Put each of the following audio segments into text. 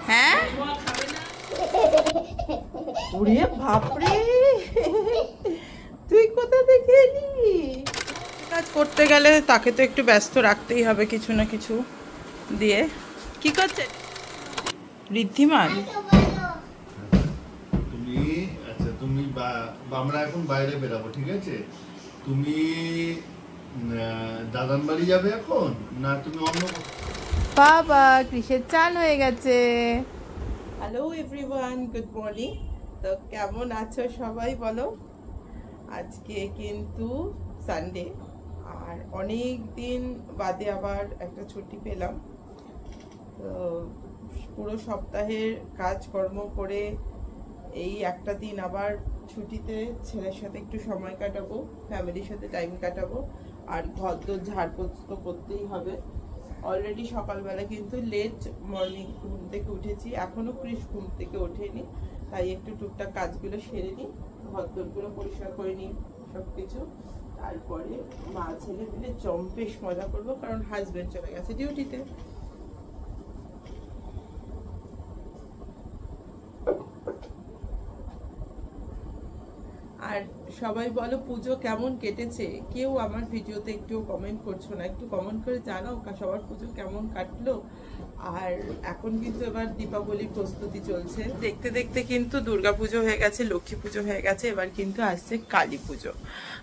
হ্যাঁ ওরে বাপরে, তুই কোথা থেকে এলি? কাজ করতে গেলে তাকে তো একটু ব্যস্ত রাখতেই হবে কিছু না কিছু দিয়ে। কি করছে ঋদ্ধিমান? তুমি আচ্ছা তুমি আমরা এখন বাইরে বেরাবো, ঠিক আছে? তুমি দাদান বাড়ি যাবে এখন, না তুমি অন্য? বাবা কৃষের চান হয়ে গেছে। Hello everyone, good morning. তো কেমন আছো সবাই বলো? আজকে কিন্তু সানডে, আর অনেক দিন বাদে আবার একটা ছুটি পেলাম। তো পুরো সপ্তাহের কাজকর্ম করে এই একটা দিন আবার ছুটিতে ছেলের সাথে একটু সময় কাটাবো, ফ্যামিলির সাথে টাইম কাটাবো। আর ঘর দোর ঝাড়পোছ তো করতেই হবে। অলরেডি সকালবেলা কিন্তু লেট মর্নিং ঘুম থেকে উঠেছি, এখনো ক্রিস ঘুম থেকে ওঠেনি, তাই একটু টুকটাক কাজগুলো সেরে নিই, ঘর দোরগুলো পরিষ্কার করে নিই সব কিছু। তারপরে মা ছেলে মিলে জম্পেশ মজা করবো, কারণ হাজবেন্ড চলে গেছে ডিউটিতে। আর সবাই বলো পুজো কেমন কেটেছে? কেউ আমার ভিডিওতে একটু কমেন্ট করছো না, একটু কমেন্ট করে জানাও সবার পুজো কেমন কাটলো। আর এখন কিন্তু এবার দীপাবলির প্রস্তুতি চলছে, দেখতে দেখতে কিন্তু দুর্গাপুজো হয়ে গেছে, লক্ষ্মী পুজো হয়ে গেছে, এবার কিন্তু আসছে কালী পুজো।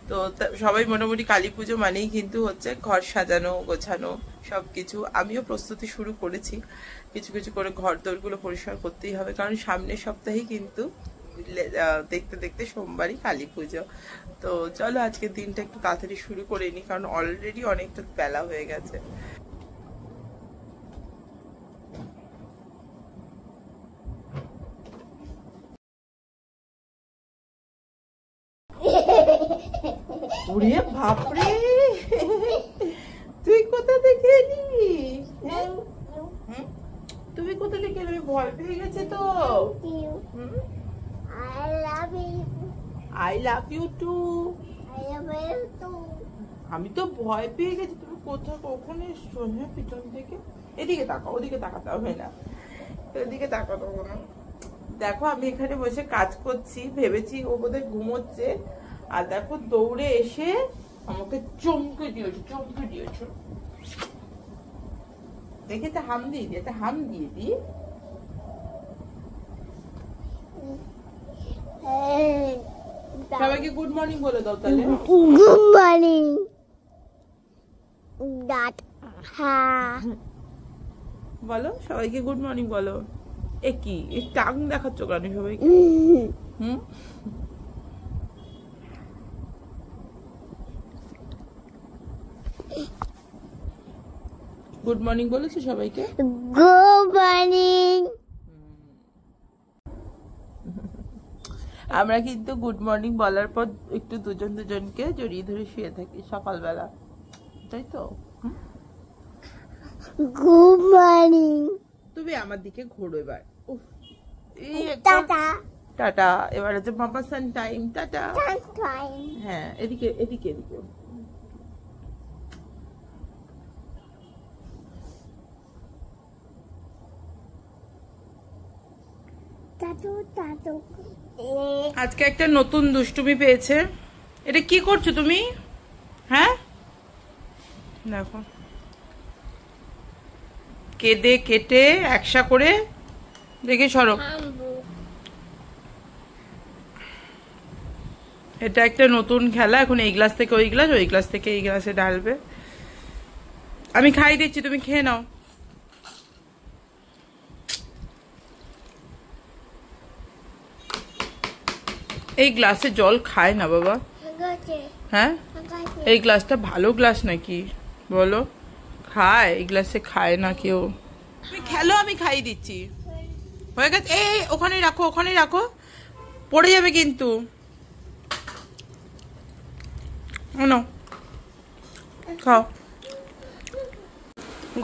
তো সবাই মোটামুটি কালী পুজো মানেই কিন্তু হচ্ছে ঘর সাজানো গোছানো সবকিছু। আমিও প্রস্তুতি শুরু করেছি, কিছু কিছু করে ঘর দোরগুলো পরিষ্কার করতেই হবে, কারণ সামনের সপ্তাহেই কিন্তু দেখতে দেখতে সোমবারই কালী পুজো। তো চলো আজকে দিনটা একটু তাড়াতাড়ি শুরু করে নি, কারণ অলরেডি অনেকটা বেলা হয়ে গেছে। ওরে বাপরে, তুই কোথা থেকে এলি? তুমি কোথা থেকে এলি? ভয় পেয়ে গেছে তো। I love you too. আমি তো ভয় পেয়ে গেছি, তুমি কোথাও কখন এসছো? হ্যাঁ পিছন থেকে। এদিকে তাকাও, ওদিকে তাকাতে হবে না, এদিকে তাকাতে হবে না। দেখো আমি এখানে বসে কাজ করছি, ভেবেছি ও বোধহয় ঘুমোচ্ছে, আর দেখো দৌড়ে এসে আমাকে চমকে দিয়েছো। দেখে তো হাম দিয়ে দিই, একটা হাম দিয়ে দিই। সবাইকে গুড মর্নিং বলে দাও তাহলে। গুড মর্নিং বলো সবাইকে গুড মর্নিং বলো। এ কি টাং দেখাচ্ছ কেন সবাইকে? গুড মর্নিং বলেছো সবাইকে? Good morning. আমরা কিন্তু গুড মর্নিং বলার পর একটু দুজন দুজনকে জড়িয়ে ধরে শুয়ে থাকি সকালবেলা, তাই তো? Good morning. তুমি আমার দিকে ঘোরো এবার। Tata tata. এবার হচ্ছে মামা সান টাইম। টাটা। হ্যাঁ এদিকে এদিকে এদিকে। আজকে একটা নতুন দুষ্টুমি পেয়েছে। এটা কি করছো তুমি? হ্যাঁ দেখো, কেটে কেটে একসা করে দেখে সরো। এটা একটা নতুন খেলা, এখন এই গ্লাস থেকে ওই গ্লাস, ওই গ্লাস থেকে এই গ্লাসে ঢালবে। আমি খাই দিচ্ছি, তুমি খেয়ে নাও। এই গ্লাসে জল খায় না বাবা। হ্যাঁ এই গ্লাসটা ভালো গ্লাস নাকি বলো? খায় এই গ্লাসে, খায় না কেউ। তুমি খেলো, আমি খাই দিচ্ছি। হয়ে গেছে। এই ওখানে রাখো, ওখানে রাখো, পড়ে যাবে কিন্তু। খাও।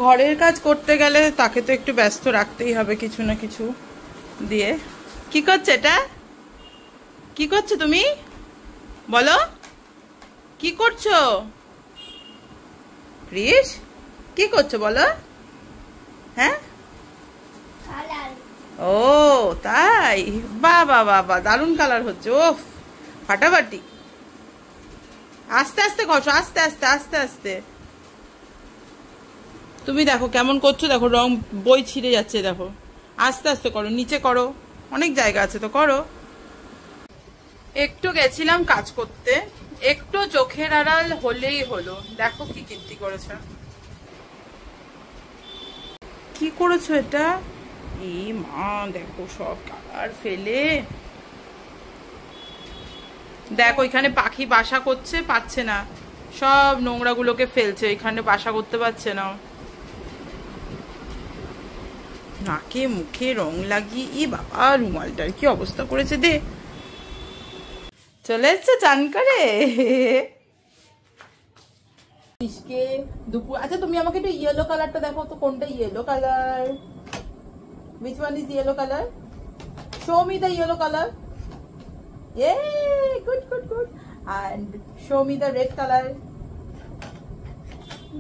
ঘরের কাজ করতে গেলে তাকে তো একটু ব্যস্ত রাখতেই হবে কিছু না কিছু দিয়ে। কি করছে এটা? কি করছো তুমি বলো? কি করছো ক্রিস? কি করছো বলো? হ্যাঁ? ও তাই, বাবা বাবা দারুণ কালার হচ্ছে। ও ফাটাফাটি। আস্তে আস্তে ঘষো, আস্তে আস্তে আস্তে আস্তে। তুমি দেখো কেমন করছো, দেখো রং বই ছিঁড়ে যাচ্ছে, দেখো আস্তে আস্তে করো, নিচে করো, অনেক জায়গা আছে তো করো। একটু গেছিলাম কাজ করতে, একটু চোখের আড়াল হলেই হলো। দেখো কি কীর্তি করেছো, কি করেছো এটা? এই মা দেখো সব কালার ফেলে। দেখো এখানে পাখি বাসা করছে, পাচ্ছে না, সব নোংরা গুলোকে ফেলছে, এখানে বাসা করতে পারছে না। নাকে মুখে রং লাগিয়ে ই বাবা রুমালটার কি অবস্থা করেছে দে। চলে এসছো চান করে? দুপুর। আচ্ছা তুমি আমাকে একটু ইয়েলো কালারটা দেখো তো, কোনটা yellow colour? Which one is yellow color? Show me the yellow color. Yay! Good, good, good. And show me the red color.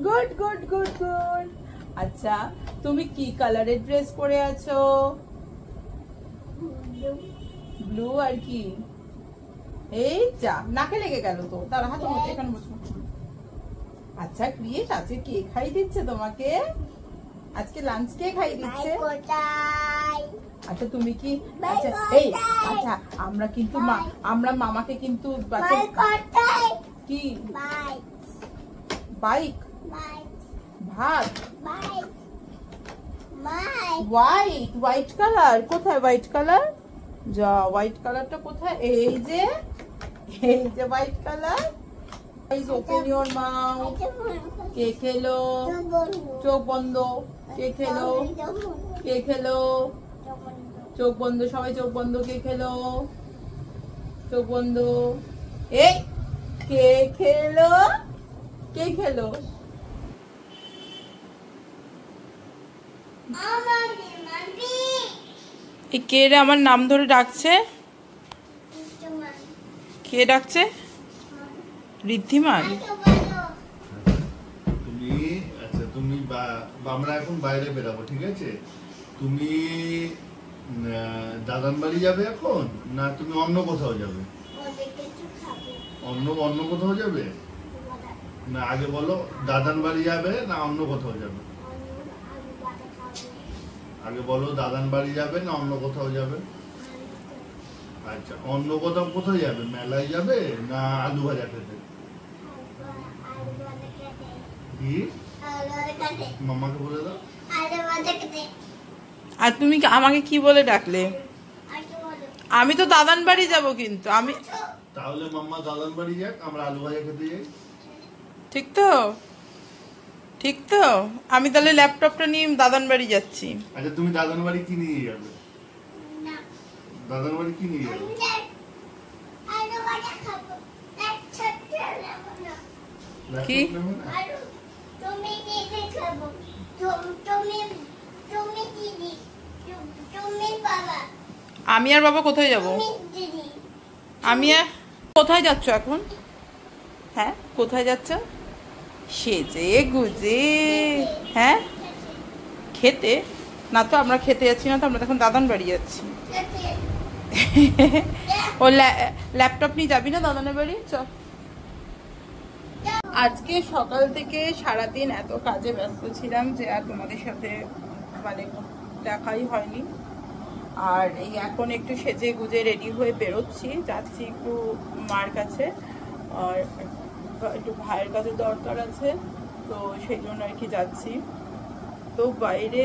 Good, good, good, good. আচ্ছা তুমি কি কালারের ড্রেস পরে আছো? ব্লু। আর কি? এই যা, নাকে লেগে গেল তো, তার হাতে মতো এখানে বসো। আচ্ছা ক্রিয়েট আজকে কে খাই দিচ্ছে তোমাকে? আজকে লাঞ্চ কে খাই দিচ্ছে? আচ্ছা তুমি কি, আচ্ছা এই আচ্ছা আমরা কিন্তু আমরা মামাকে কিন্তু কি বাইক ভাত হোয়াইট কালার কোথায়? হোয়াইট কালার যা, হোয়াইট কালারটা কোথায়? এই যে white colour. Open your mouth. কে খেলো? চোখ বন্ধ। কে খেলো? কে খেলো? চোখ বন্ধ, সবাই চোখ বন্ধ। কে খেলো? চোখ বন্ধ। এই কে খেলো? কে খেলো? কে রে আমার নাম ধরে ডাকছে? কে ডাকছে? ঋদ্ধিমান। তুমি আচ্ছা তুমি আমরা এখন বাইরে বেরাবো, ঠিক আছে? তুমি দাদান বাড়ি যাবে এখন, না তুমি অন্য কোথাও যাবে? অন্য কোথাও যাবে না? আগে বলো দাদান বাড়ি যাবে না অন্য কোথাও যাবে? আগে বলো দাদান বাড়ি যাবে না অন্য কোথাও যাবে? আচ্ছা অন্য কোথাও কোথায় যাবে? মেলায় যাবে না আলু ভাজা খেতে? কি মামাকে বলে দাও। আর তুমি আমাকে কি বলে ডাকলে? আমি তো দাদান বাড়ি যাব, কিন্তু আমি তাহলে মাম্মা দাদান বাড়ি যাক, আমরা আলু ভাজা খেতে যাই। ঠিক তো? ঠিক তো? আমি তাহলে ল্যাপটপটা নিয়ে দাদান বাড়ি যাচ্ছি। আচ্ছা তুমি দাদান বাড়ি কি নিয়ে যাবে? দাদান বাড়ি কি নিয়ে যাবে? কি? আমি আর বাবা কোথায় যাব? আমি কোথায় যাচ্ছ এখন? হ্যাঁ কোথায় যাচ্ছ? সেজে গুজে। হ্যাঁ খেতে না, তো আমরা খেতে যাচ্ছি না তো, আমরা তখন দাদান বাড়ি যাচ্ছি। ও ল্যাপটপ নিয়ে যাবি না দাদানের বাড়ি? চল। আজকে সকাল থেকে সারাদিন এত কাজে ব্যস্ত ছিলাম যে আর তোমাদের সাথে মানে দেখাই হয়নি। আর এই এখন একটু সেজে গুজে রেডি হয়ে বেরোচ্ছি, যাচ্ছি একটু মার কাছে, আর একটু ভাইয়ের কাছে দরকার আছে, তো সেই জন্য আর কি যাচ্ছি। তো বাইরে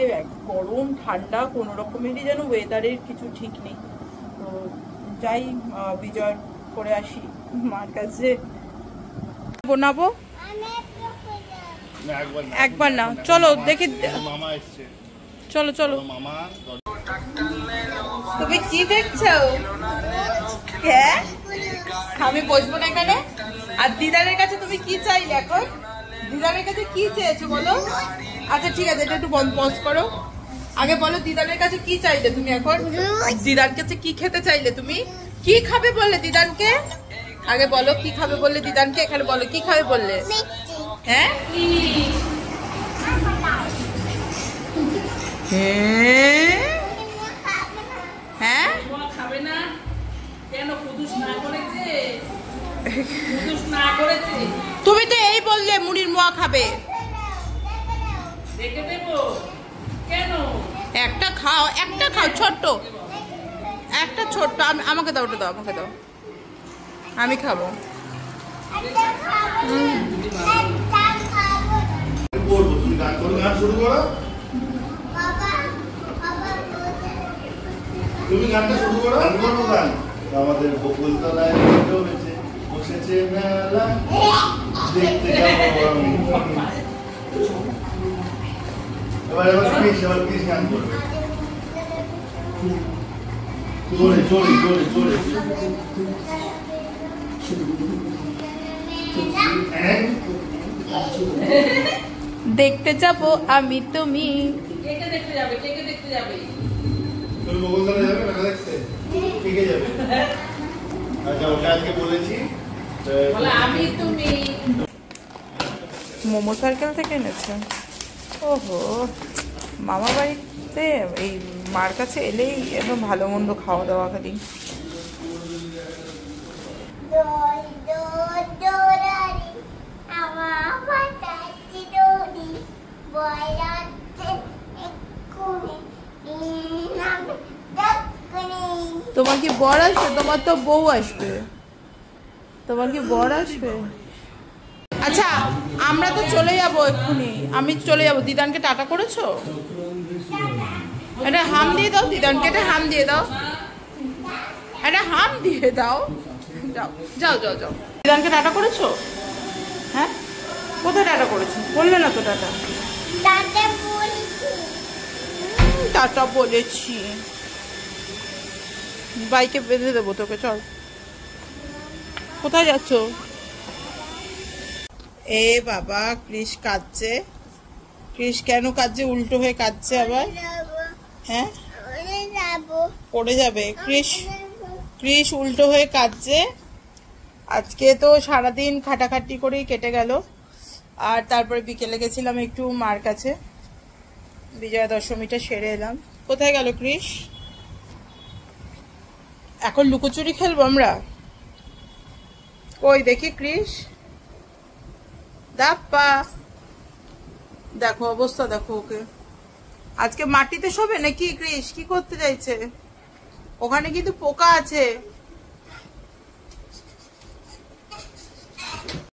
গরম ঠান্ডা কোনো রকমেরই যেন ওয়েদারের কিছু ঠিক নেই। তো যাই বিজয় করে আসি মার কাছে। বানাবো একবার না, চলো দেখি। মামা এসছে, চলো চলো। মামা তুমি কি দেখছো? হ্যাঁ আমি বসবো না এখানে। আর দিদারের কাছে তুমি কি চাইলে এখন? দিদারের কাছে কি চেয়েছো বলো? আচ্ছা ঠিক আছে, এটা একটু পজ করো। আগে বলো দিদারের কাছে কি চাইলে তুমি এখন? দিদার কাছে কি খেতে চাইলে তুমি? কি খাবে বললে দিদানকে? আগে বলো কি খাবে বললে দিদানকে, এখানে বলো কি খাবে বললে? হ্যাঁ হ্যাঁ খাবে না কেন? কুদুস না করেছে, কুদুস না করেছে। তুমি তো এই বললে মুড়ির মোয়া খাবে। দেখে দেবো কেন? একটা খাও, একটা খাও, ছোট্ট একটা, ছোট্ট। আমাকে দাও, ওটা দাও, আমাকে দাও, আমি খাবো। তুমি গান করো, গান শুরু করো। তুমি গানটা শুরু করো। গান করবো গান। আমাদের বকুলতলায় জমেছে, বসেছে মেলা, দেখতে যাবো আমি। এবার প্লিজ গান করবে। জোরে জোরে জোরে জোরে। দেখতে যাব আমি তুমি। কে কে দেখতে যাবে? কে কে দেখতে যাবে? তুমি বকুলতলায় যাবে মেলা দেখতে? কে কে যাবে? আচ্ছা, ওটা আজকে বলেছি। বলে আমি তুমি। মোমো সার্কেল থেকে এনেছে। ওহো, মামা বাড়িতে এই মার কাছে এলেই একদম ভালো মন্দ খাওয়া দাওয়া খালি। তোমার কি বর আসবে? তোমার তো বউ আসবে। তোমার কি বর আসবে? আচ্ছা, আমরা তো চলে যাবো এক্ষুনি। আমি চলে যাবো। দিদানকে টাটা করেছো? একটা হাম দিয়ে দাও দিদানকে, একটা হাম দিয়ে দাও, একটা হাম দিয়ে দাও। যাও যাও যাও যাও। দিদানকে টাটা করেছো? হ্যাঁ, কোথায় টাটা করেছো? বললে না তো টাটা। টাটা বলেছি। বাইকে বেঁধে দেবো তোকে, চল। কোথায় যাচ্ছ? এ বাবা, ক্রিশ কাঁদছে। ক্রিশ কেন কাঁদছে? উল্টো হয়ে কাঁদছে আবার। হ্যাঁ, পড়ে যাবে। ক্রিশ উল্টো হয়ে কাঁদছে। আজকে তো সারাদিন খাটাখাটি করেই কেটে গেল। আর তারপরে বিকেলে গেছিলাম একটু মার কাছে, বিজয়া দশমীটা সেরে এলাম। কোথায় গেল ক্রিশ? এখন লুকোচুরি খেলবো আমরা। কই দেখি ক্রিশ। দাপ্পা, দেখো অবস্থা, দেখো ওকে। আজকে মাটিতে শোবে নাকি ক্রিশ? কি করতে চাইছে? ওখানে কিন্তু পোকা আছে।